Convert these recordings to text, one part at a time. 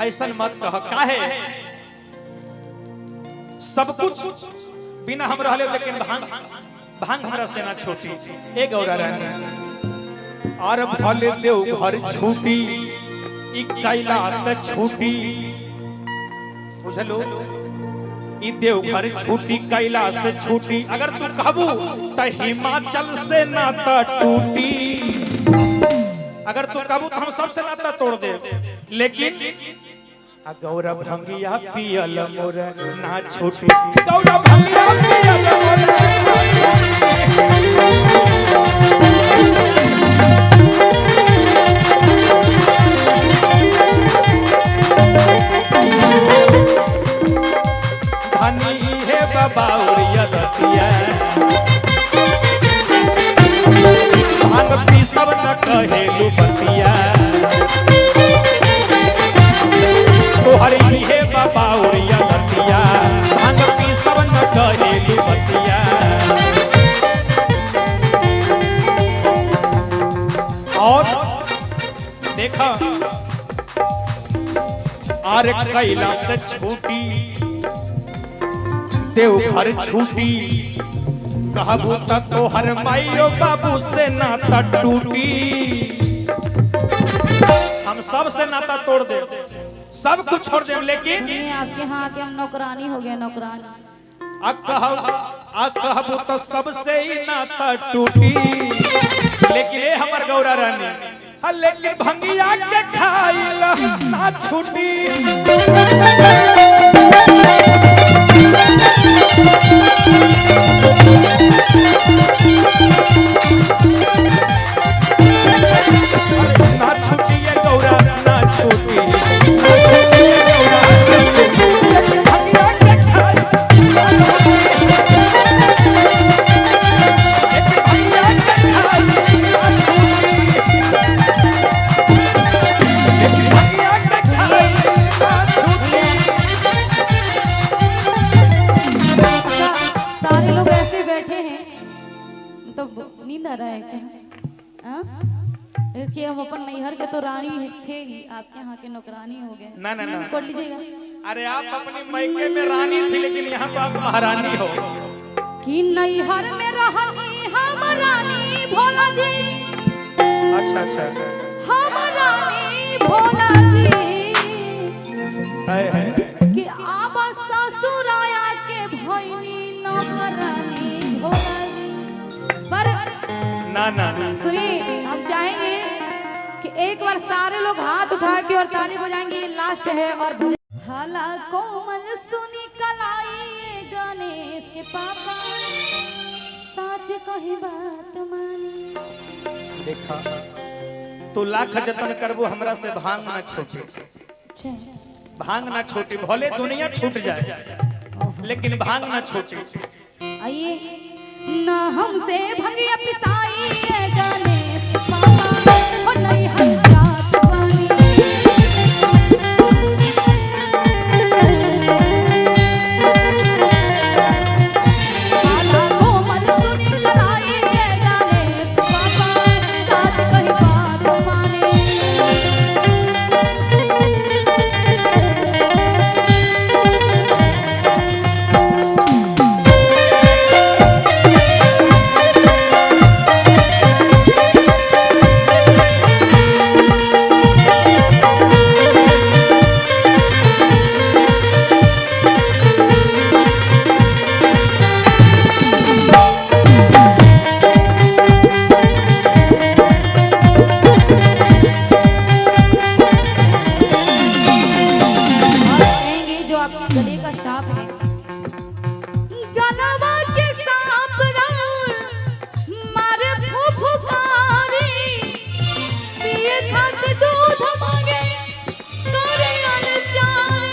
ऐसा मत कह काहे सब कुछ बिना हम रहले लेकिन भांग भांग हमरा से ना छोटी ए गौरा रानी और भले देव घर छूटी ई कैलाश छूटी बुझलो ई देव घर छूटी कैलाश छूटी अगर तू कहबू त हिमाचल से नाता टूटी अगर तू कहबू तो हम सबसे नाता तोड़ दे लेकिन गौरा भंगिया पियल मोर ना छूटी गौरा भंगिया पियल मोर धनी है बाबा उरिया दतिया भांग पी सब न कहेलू बतिया तोहरी है बाबा उरिया दतिया भांग पी सब न कहेलू बतिया और देखा आरे कैलाश छूटी देव घर छूटी कहबू त तोहर माइयो बाबू से नाता टूटी हम सब से नाता तोड़ दे सब कुछ छोड़ दे लेकिन आपके यहाँ के हम नौकरानी हो गए नौकरानी कहबू तो सबसे ही नाता टूटी लेकिन ये हमर गौरा रानी लेकिन भंगिया के खाइल ना छूटी ना छूटी ये गौरा ना छूटी भंगिया के खाइल सारे लोग ऐसे बैठे हैं तो नींद आ रहा है क्या कि हम अपन नैहर के तो रानी थे ही आपके यहाँ के नौकरानी हो गए ना ना ना कर लीजिएगा अरे आप अपनी मायके में रानी थी लेकिन यहाँ तो आप महारानी हो कि नैहर में रहनी हम रानी भोला जी अच्छा अच्छा हम रानी भोला जी है कि आप ससुराया के भैनी नौकरानी भोला जी पर ना ना सुनिए हम चाहेंगे कि एक बार सारे लोग हाथ उठा के और ताली बजाएंगे लास्ट है और हाला कोमल सुनी कलाई गणेश के पापा सच कही बात मान देखा तो लाख जतन करबो हमरा से भांग ना छोटे भांग ना छोटी भले दुनिया छूट जाए लेकिन भांग ना छोटी आइए ना हमसे भंगिया पिसाई गणेश पापा और नहीं हम रात वाली हाला कोमल सुनी कलाई गणेश पापा सच कही बात माने गले का सांप है गलवा के सांप राउर मारे फुफकारी पिए खाते दूध मांगे करे अनजान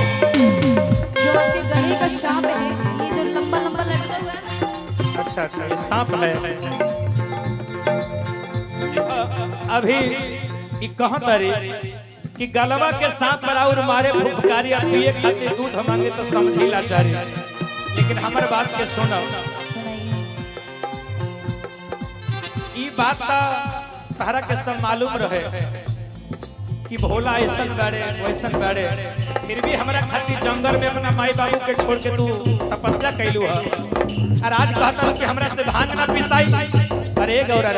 जो आपके गले का सांप है ये जो लंबा लंबा लटका हुआ है अच्छा अच्छा ये सांप है अभी कहाँ तारी कि गलवा के सांप पर और मारे फुफकारी पिए खाते दूध मांगे तो समझी लाचारी लेकिन हमारे बात के सुनो ई बात तारा के सब मालूम रहे कि भोला ऐसा बड़े वैसा बड़े, फिर भी हमारा खातिर जंगल में अपना माई बाबू के छोड़ के तू तपस्या कैलू है। और आज कहता कि हमरा से भांग ना पिसाई। अरे गौरा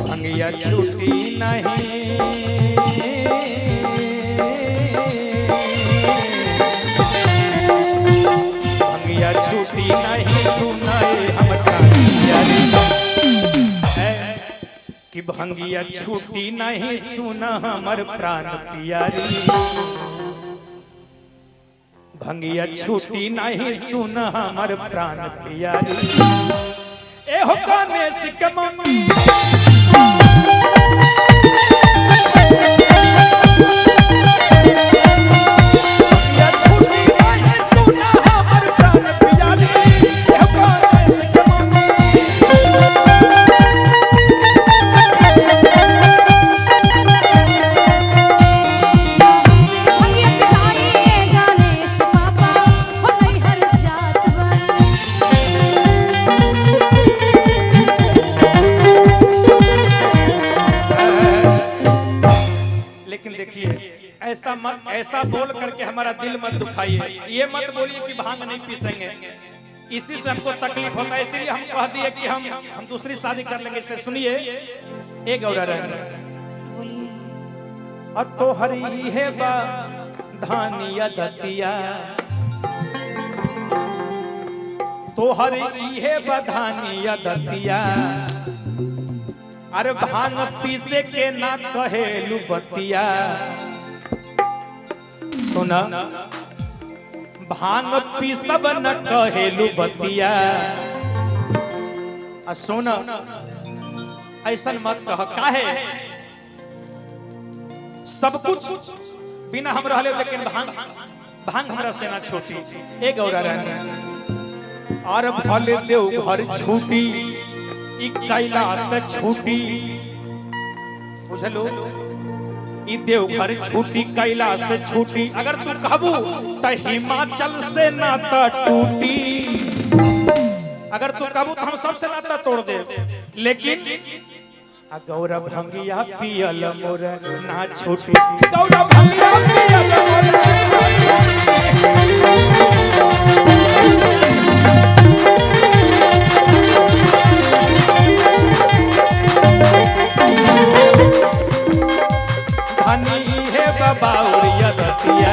भंगिया छूटी नहीं, भंगिया छूटी नहीं, सुनाए हम कि भंगिया छूटी नहीं, सुना हमर प्राण प्यारी। भंगिया छूटी नहीं, सुना हमर प्राण प्यारी। एहो गणेश के मम्मी ऐसा बोल करके हमारा दिल मत दुखाइए। ये मत बोलिए कि भांग नहीं पीसेंगे, इसी से हमको तकलीफ होता है, इसलिए हम कह दिए कि हम दूसरी शादी कर लेंगे। इसलिए सुनिए, एक गौरा बोलिए, तो हरी है बा धानिया दतिया, तो हरी है बा धानिया दतिया। अरे भांग पीसे के ना कहेलू बतिया। सुना, भांग पीसब न कहेलू बतिया। सुना, ऐसा मत कह, काहे सब कुछ बिना हम रहले, लेकिन भांग हमरा से ना छोटी। ए गौरा रानी, और भले देव घर छूटी, ई कैलाश छूटी, बुझलो, ई देवघर छूटी, कैलाश से छूटी। अगर तू कहबू तो हिमाचल से नाता टूटी। अगर तू कहबू तो हम सबसे नाता तोड़ दे। लेकिन गौरा भंगिया पियल मोर ना छूटी, गौरा भंगिया पियल मोर बाउरिया दतिया।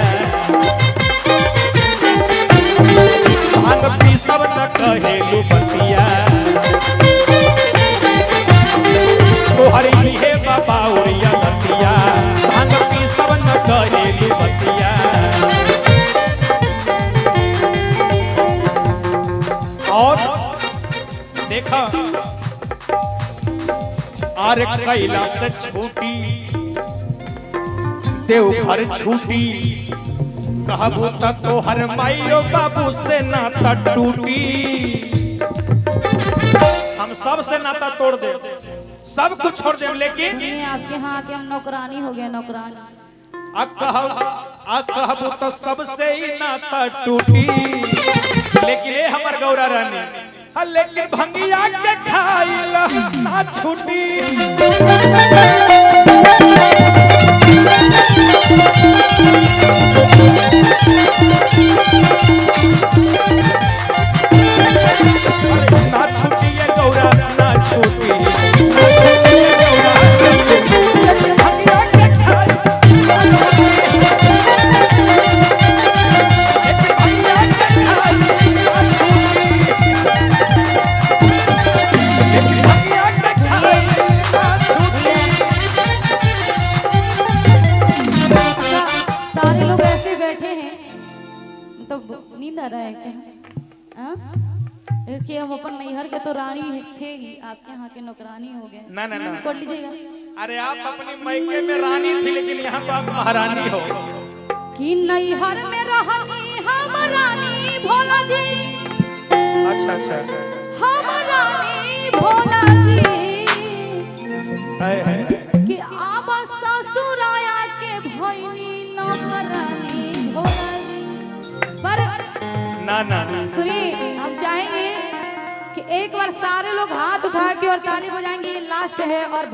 भांग पीसब न कहेलू बतिया, तोहरी है बाउरिया दतिया। भांग पीसब न कहेलू बतिया। और देखा, आरे कैलाश से छूटी, देवघर छूटी, कहबू तो हर माइयो बाबू से नाता टूटी। हम सब से नाता तोड़ दे, सब कुछ छोड़ दे, लेकिन आपके यहाँ के हम नौकरानी हो गए, नौकरानी। कहबू तो सबसे ही नाता टूटी। लेकिन ये हमर गौरा रानी, लेकिन भंगिया के खाइला ना छूटी। ना छूटी ये गौरा ना छूटी, सारे लोग ऐसे बैठे हैं तो नींद आ रहा है क्या? कि हम अपन नैहर के तो रानी थे ही, आपके यहाँ के नौकरानी हो गए। ना ना ना, कर लीजिएगा। अरे आप अपनी मायके में रानी थी, लेकिन यहाँ तो आप महारानी हो। कि नैहर में रहनी हम रानी भोला जी। अच्छा अच्छा, हम रानी भोला जी, कि अब ससुर आया के भइनी नौकरानी भोला जी। पर ना ना ना, सुनिए, हम चाहेंगे कि एक बार सारे लोग हाथ उठा के और ताली बजाएंगे, ये लास्ट है और